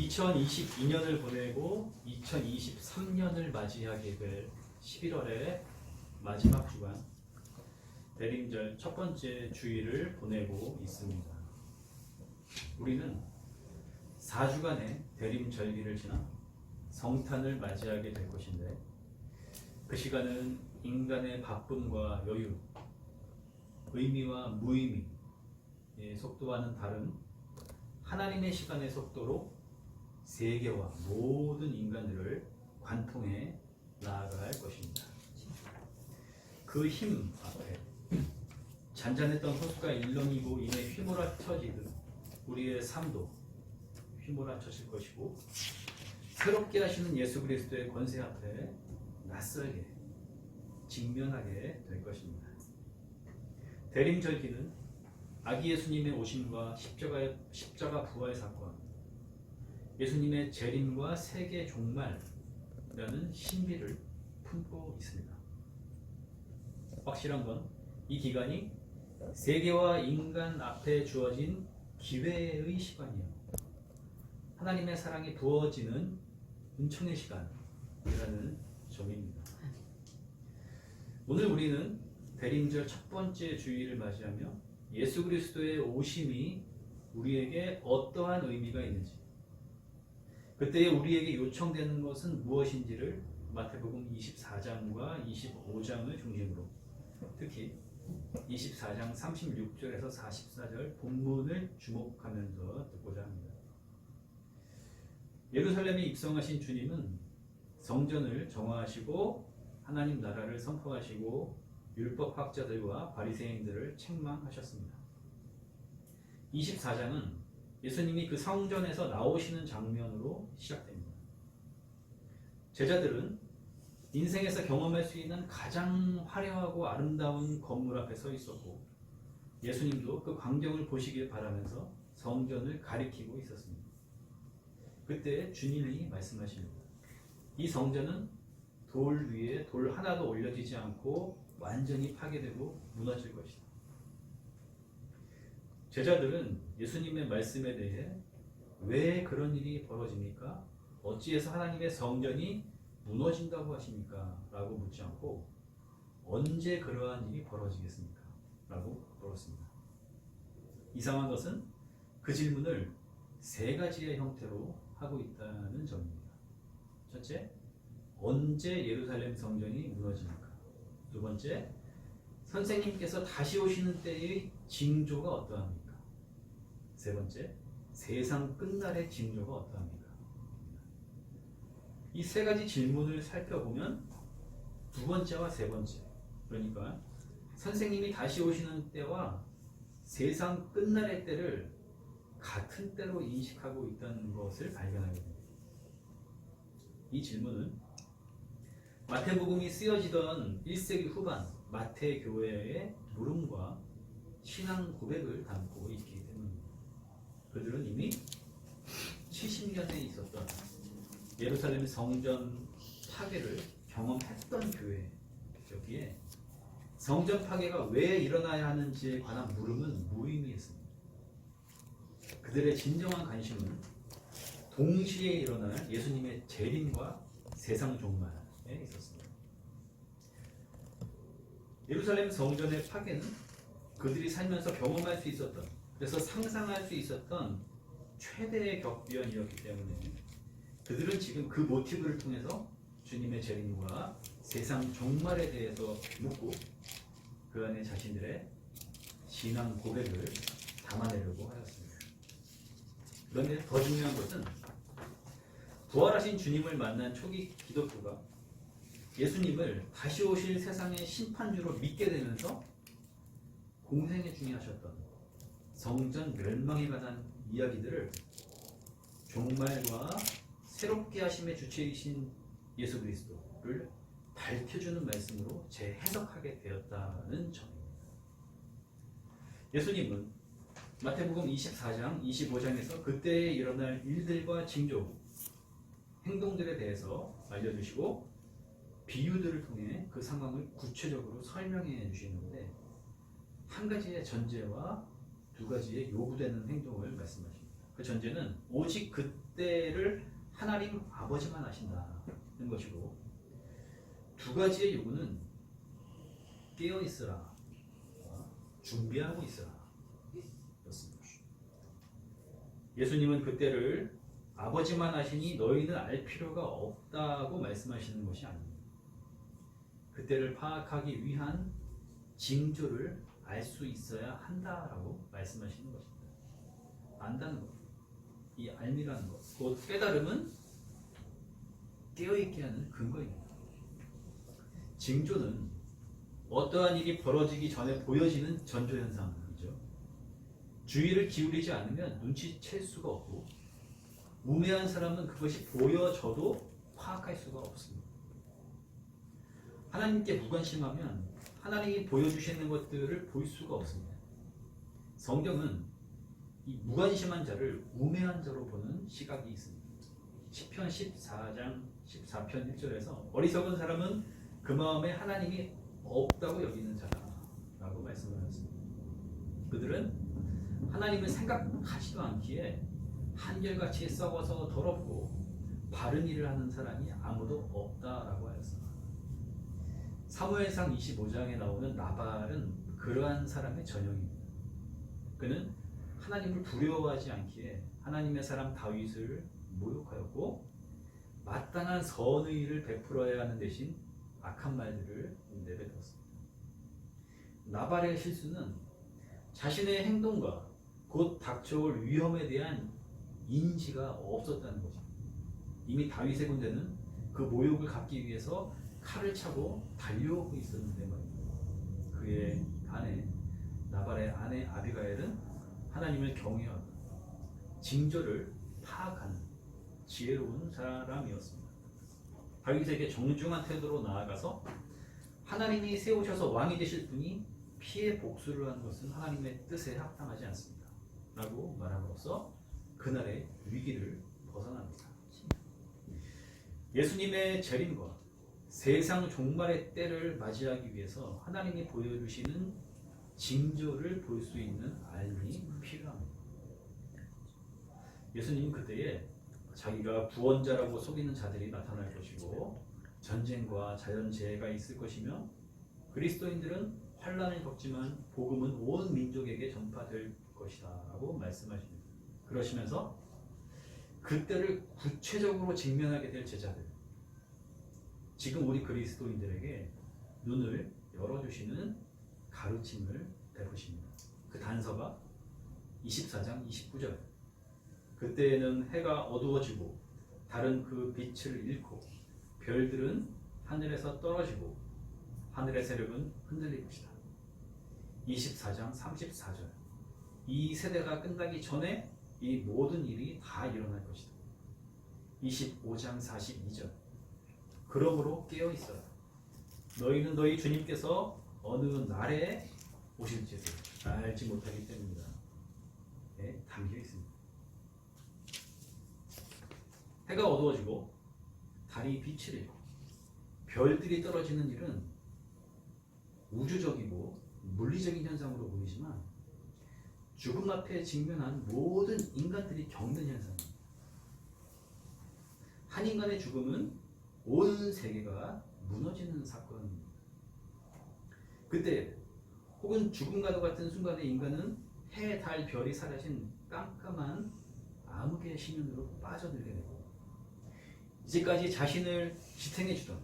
2022년을 보내고 2023년을 맞이하게 될 11월의 마지막 주간 대림절 첫 번째 주일을 보내고 있습니다. 우리는 4주간의 대림절기를 지나 성탄을 맞이하게 될 것인데, 그 시간은 인간의 바쁨과 여유, 의미와 무의미의 속도와는 다른 하나님의 시간의 속도로 세계와 모든 인간들을 관통해 나아갈 것입니다. 그 힘 앞에 잔잔했던 호수가 일렁이고 이내 휘몰아쳐지듯 우리의 삶도 휘몰아쳐질 것이고, 새롭게 하시는 예수 그리스도의 권세 앞에 낯설게 직면하게 될 것입니다. 대림절기는 아기 예수님의 오심과 십자가 부활 사건, 예수님의 재림과 세계 종말이라는 신비를 품고 있습니다. 확실한 건 이 기간이 세계와 인간 앞에 주어진 기회의 시간이에요. 하나님의 사랑이 부어지는 은총의 시간이라는 점입니다. 오늘 우리는 대림절 첫 번째 주일을 맞이하며 예수 그리스도의 오심이 우리에게 어떠한 의미가 있는지, 그때에 우리에게 요청되는 것은 무엇인지를 마태복음 24장과 25장을 중심으로, 특히 24장 36절에서 44절 본문을 주목하면서 듣고자 합니다. 예루살렘에 입성하신 주님은 성전을 정화하시고 하나님 나라를 선포하시고 율법학자들과 바리새인들을 책망하셨습니다. 24장은 예수님이 그 성전에서 나오시는 장면으로 시작됩니다. 제자들은 인생에서 경험할 수 있는 가장 화려하고 아름다운 건물 앞에 서 있었고, 예수님도 그 광경을 보시길 바라면서 성전을 가리키고 있었습니다. 그때 주님이 말씀하십니다. 이 성전은 돌 위에 돌 하나도 올려지지 않고 완전히 파괴되고 무너질 것이다. 제자들은 예수님의 말씀에 대해 왜 그런 일이 벌어집니까? 어찌해서 하나님의 성전이 무너진다고 하십니까? 라고 묻지 않고 언제 그러한 일이 벌어지겠습니까? 라고 물었습니다. 이상한 것은 그 질문을 세 가지의 형태로 하고 있다는 점입니다. 첫째, 언제 예루살렘 성전이 무너집니까? 두 번째, 선생님께서 다시 오시는 때의 징조가 어떠합니까? 세 번째, 세상 끝날의 징조가 어떠합니까? 이 세 가지 질문을 살펴보면 두 번째와 세 번째, 그러니까 선생님이 다시 오시는 때와 세상 끝날의 때를 같은 때로 인식하고 있다는 것을 발견하게 됩니다. 이 질문은 마태복음이 쓰여지던 1세기 후반 마태 교회의 물음과 신앙 고백을 담고 있기 때문입니다. 그들은 이미 70년에 있었던 예루살렘 성전 파괴를 경험했던 교회였기에 성전 파괴가 왜 일어나야 하는지에 관한 물음은 무의미했습니다. 그들의 진정한 관심은 동시에 일어날 예수님의 재림과 세상 종말에 있었습니다. 예루살렘 성전의 파괴는 그들이 살면서 경험할 수 있었던, 그래서 상상할 수 있었던 최대의 격변이었기 때문에 그들은 지금 그 모티브를 통해서 주님의 재림과 세상 종말에 대해서 묻고 그 안에 자신들의 신앙 고백을 담아내려고 하였습니다. 그런데 더 중요한 것은 부활하신 주님을 만난 초기 기독교가 예수님을 다시 오실 세상의 심판주로 믿게 되면서 공생애 중에 하셨던 성전 멸망에 관한 이야기들을 종말과 새롭게 하심의 주체이신 예수 그리스도를 밝혀주는 말씀으로 재해석하게 되었다는 점입니다. 예수님은 마태복음 24장, 25장에서 그때에 일어날 일들과 징조, 행동들에 대해서 알려주시고 비유들을 통해 그 상황을 구체적으로 설명해 주시는데, 한 가지의 전제와 두 가지의 요구되는 행동을 말씀하십니다. 그 전제는 오직 그때를 하나님 아버지만 아신다는 것이고, 두 가지의 요구는 깨어 있으라, 준비하고 있으라 였습니다. 예수님은 그때를 아버지만 아시니 너희는 알 필요가 없다고 말씀하시는 것이 아닙니다. 그때를 파악하기 위한 징조를 알 수 있어야 한다라고 말씀하시는 것입니다. 안다는 것, 이 알미라는 것, 곧 깨달음은 깨어있게 하는 근거입니다. 징조는 어떠한 일이 벌어지기 전에 보여지는 전조현상이죠. 주의를 기울이지 않으면 눈치챌 수가 없고, 우매한 사람은 그것이 보여져도 파악할 수가 없습니다. 하나님께 무관심하면 하나님이 보여주시는 것들을 볼 수가 없습니다. 성경은 이 무관심한 자를 우매한 자로 보는 시각이 있습니다. 시편 14장 14편 1절에서 어리석은 사람은 그 마음에 하나님이 없다고 여기는 자라고 말씀을 하셨습니다. 그들은 하나님을 생각하지도 않기에 한결같이 썩어서 더럽고 바른 일을 하는 사람이 아무도 없다라고 하였습니다. 사무엘상 25장에 나오는 나발은 그러한 사람의 전형입니다. 그는 하나님을 두려워하지 않기에 하나님의 사람 다윗을 모욕하였고, 마땅한 선의를 베풀어야 하는 대신 악한 말들을 내뱉었습니다. 나발의 실수는 자신의 행동과 곧 닥쳐올 위험에 대한 인지가 없었다는 거죠. 이미 다윗의 군대는 그 모욕을 갚기 위해서 칼을 차고 달려오고 있었는데 말입니다. 그의 아내, 나발의 아내 아비가일은 하나님을 경외하고 징조를 파악하는 지혜로운 사람이었습니다. 다윗에게 정중한 태도로 나아가서 하나님이 세우셔서 왕이 되실 분이 피해 복수를 하는 것은 하나님의 뜻에 합당하지 않습니다 라고 말함으로써 그날의 위기를 벗어납니다. 예수님의 재림과 세상 종말의 때를 맞이하기 위해서 하나님이 보여주시는 징조를 볼 수 있는 알미 필요합니다. 예수님은 그때에 자기가 구원자라고 속이는 자들이 나타날 것이고, 전쟁과 자연재해가 있을 것이며, 그리스도인들은 환난을 겪지만 복음은 온 민족에게 전파될 것이다 라고 말씀하십니다. 그러시면서 그때를 구체적으로 직면하게 될 제자들, 지금 우리 그리스도인들에게 눈을 열어주시는 가르침을 베푸십니다. 그 단서가 24장 29절. 그때에는 해가 어두워지고 달은 그 빛을 잃고 별들은 하늘에서 떨어지고 하늘의 세력은 흔들릴 것이다. 24장 34절. 이 세대가 끝나기 전에 이 모든 일이 다 일어날 것이다. 25장 42절. 그러므로 깨어 있어라. 너희는 너희 주님께서 어느 날에 오실지를 알지 못하기 때문이다. 네, 담겨 있습니다. 해가 어두워지고 달이 빛을 잃고 별들이 떨어지는 일은 우주적이고 물리적인 현상으로 보이지만 죽음 앞에 직면한 모든 인간들이 겪는 현상입니다. 한 인간의 죽음은 온 세계가 무너지는 사건입니다. 그때 혹은 죽음과도 같은 순간에 인간은 해, 달, 별이 사라진 깜깜한 암흑의 심연으로 빠져들게 되고, 이제까지 자신을 지탱해 주던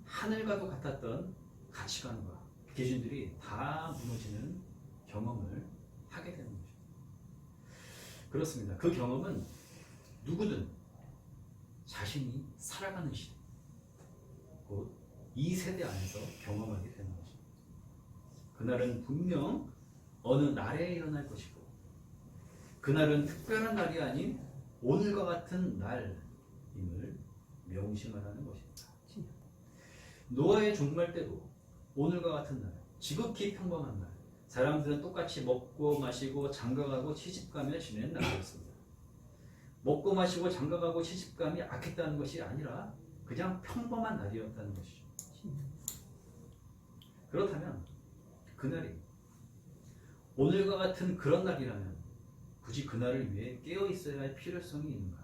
하늘과도 같았던 가치관과 기준들이 다 무너지는 경험을 하게 되는 거죠. 그렇습니다. 그 경험은 누구든 자신이 살아가는 시대, 곧 이 세대 안에서 경험하게 되는 거죠. 그날은 분명 어느 날에 일어날 것이고, 그날은 특별한 날이 아닌 오늘과 같은 날임을 명심하라는 것입니다. 노아의 종말 때도 오늘과 같은 날, 지극히 평범한 날, 사람들은 똑같이 먹고 마시고 장가가고 시집가며 지내는 날이었습니다. 먹고 마시고 장가가고 시집감이 악했다는 것이 아니라 그냥 평범한 날이었다는 것이죠. 그렇다면 그날이 오늘과 같은 그런 날이라면 굳이 그날을 위해 깨어 있어야 할 필요성이 있는가?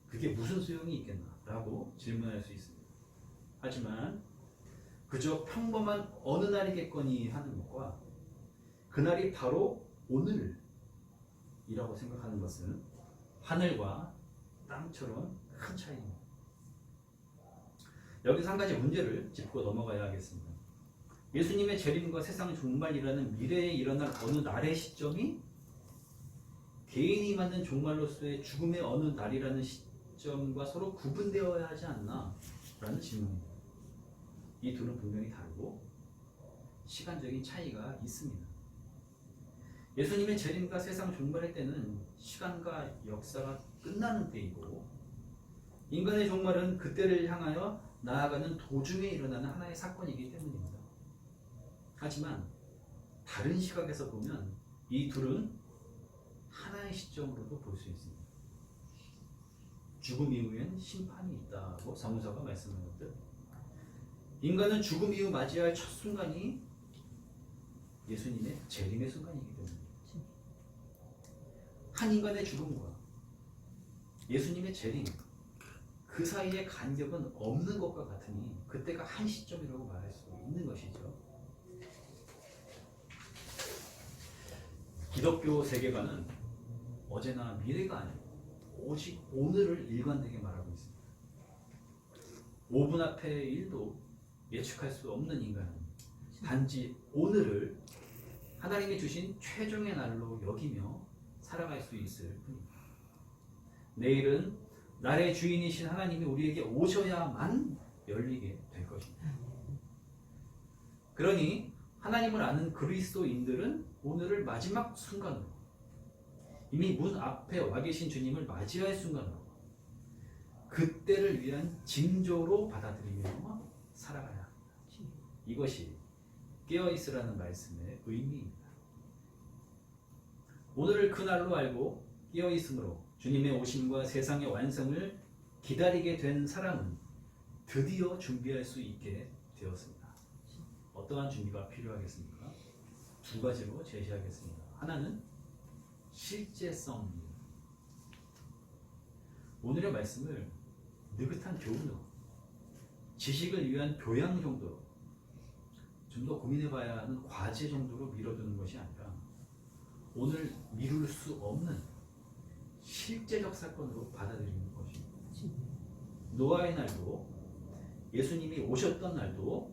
그게 무슨 소용이 있겠나? 라고 질문할 수 있습니다. 하지만 그저 평범한 어느 날이겠거니 하는 것과 그날이 바로 오늘이라고 생각하는 것은 하늘과 땅처럼 큰 차이입니다. 여기서 한 가지 문제를 짚고 넘어가야 하겠습니다. 예수님의 재림과 세상 종말이라는 미래에 일어날 어느 날의 시점이 개인이 만든 종말로서의 죽음의 어느 날이라는 시점과 서로 구분되어야 하지 않나? 라는 질문입니다. 이 둘은 분명히 다르고 시간적인 차이가 있습니다. 예수님의 재림과 세상 종말의 때는 시간과 역사가 끝나는 때이고 인간의 종말은 그때를 향하여 나아가는 도중에 일어나는 하나의 사건이기 때문입니다. 하지만 다른 시각에서 보면 이 둘은 하나의 시점으로도 볼 수 있습니다. 죽음 이후엔 심판이 있다고 사무사가 말씀하였듯 인간은 죽음 이후 맞이할 첫 순간이 예수님의 재림의 순간이기 때문입니다. 한 인간의 죽음과 예수님의 재림 그 사이에 간격은 없는 것과 같으니 그때가 한 시점이라고 말할 수 있는 것이죠. 기독교 세계관은 어제나 미래가 아니고 오직 오늘을 일관되게 말하고 있습니다. 5분 앞의 일도 예측할 수 없는 인간은 단지 오늘을 하나님이 주신 최종의 날로 여기며 살아갈 수 있을 뿐입니다. 내일은 날의 주인이신 하나님이 우리에게 오셔야만 열리게 될 것입니다. 그러니 하나님을 아는 그리스도인들은 오늘을 마지막 순간으로 이미 문 앞에 와 계신 주님을 맞이할 순간으로 그때를 위한 징조로 받아들이며 살아가야 합니다. 이것이 깨어있으라는 말씀의 의미입니다. 오늘을 그날로 알고 깨어있음으로 주님의 오심과 세상의 완성을 기다리게 된 사람은 드디어 준비할 수 있게 되었습니다. 어떠한 준비가 필요하겠습니까? 두 가지로 제시하겠습니다. 하나는 실제성입니다. 오늘의 말씀을 느긋한 교훈으로 지식을 위한 교양 정도로 좀 더 고민해봐야 하는 과제 정도로 밀어두는 것이 아니라 오늘 미룰 수 없는 실제적 사건으로 받아들이는 것입니다. 노아의 날도 예수님이 오셨던 날도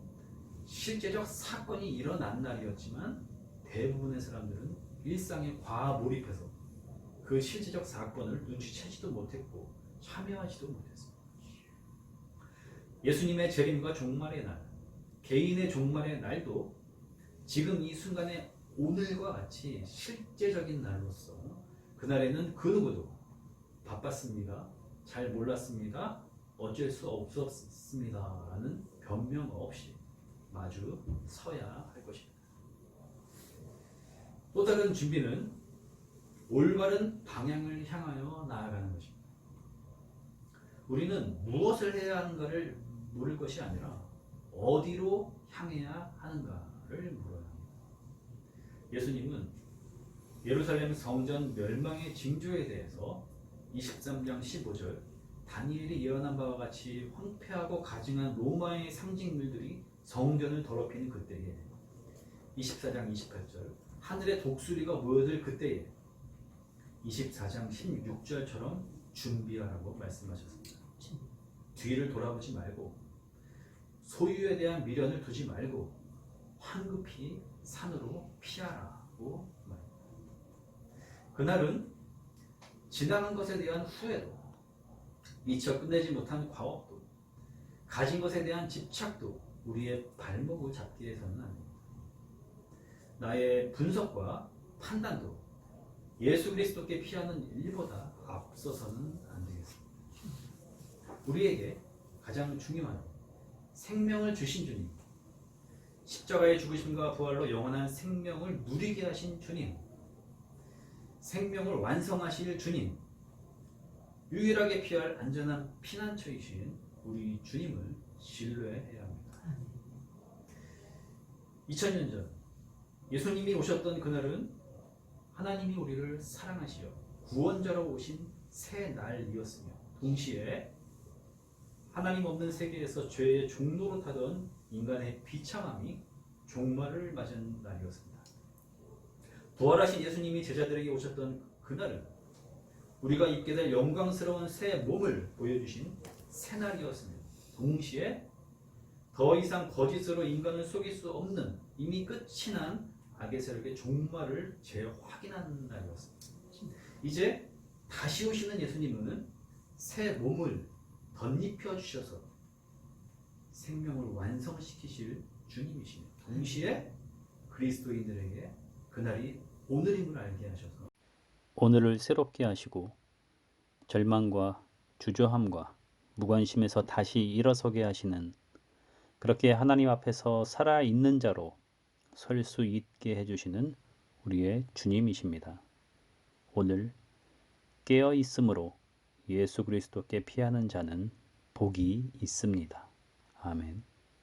실제적 사건이 일어난 날이었지만 대부분의 사람들은 일상에 과몰입해서 그 실제적 사건을 눈치채지도 못했고 참여하지도 못했습니다. 예수님의 재림과 종말의 날, 개인의 종말의 날도 지금 이 순간의 오늘과 같이 실제적인 날로서 그날에는 그 누구도 바빴습니다, 잘 몰랐습니다, 어쩔 수 없었습니다 라는 변명 없이 마주 서야 할 것입니다. 또 다른 준비는 올바른 방향을 향하여 나아가는 것입니다. 우리는 무엇을 해야 하는가를 물을 것이 아니라 어디로 향해야 하는가를 물어야 합니다. 예수님은 예루살렘 성전 멸망의 징조에 대해서 23장 15절 다니엘이 예언한 바와 같이 황폐하고 가증한 로마의 상징물들이 성전을 더럽히는 그때에 24장 28절 하늘의 독수리가 모여들 그때에 24장 16절처럼 준비하라고 말씀하셨습니다. 뒤를 돌아보지 말고 소유에 대한 미련을 두지 말고 황급히 산으로 피하라고 말합니다. 그날은 지나간 것에 대한 후회도 미처 끝내지 못한 과업도 가진 것에 대한 집착도 우리의 발목을 잡게 해서는 안 됩니다. 나의 분석과 판단도 예수 그리스도께 피하는 일보다 앞서서는 안 되겠습니다. 우리에게 가장 중요한 생명을 주신 주님, 십자가의 죽으심과 부활로 영원한 생명을 누리게 하신 주님, 생명을 완성하실 주님, 유일하게 피할 안전한 피난처이신 우리 주님을 신뢰해야 합니다. 2000년 전 예수님이 오셨던 그날은 하나님이 우리를 사랑하시어 구원자로 오신 새 날이었으며 동시에 하나님 없는 세계에서 죄의 종로로 타던 인간의 비참함이 종말을 맞은 날이었습니다. 부활하신 예수님이 제자들에게 오셨던 그날은 우리가 입게 될 영광스러운 새 몸을 보여주신 새 날이었습니다. 동시에 더 이상 거짓으로 인간을 속일 수 없는 이미 끝이 난 악의 세력의 종말을 재확인하는 날이었습니다. 이제 다시 오시는 예수님은 새 몸을 덧입혀 주셔서 생명을 완성시키실 주님이시며 동시에 그리스도인들에게 그날이 오늘임을 알게 하셔서 오늘을 새롭게 하시고 절망과 주저함과 무관심에서 다시 일어서게 하시는, 그렇게 하나님 앞에서 살아있는 자로 설 수 있게 해주시는 우리의 주님이십니다. 오늘 깨어 있음으로 예수 그리스도께 피하는 자는 복이 있습니다. 아멘.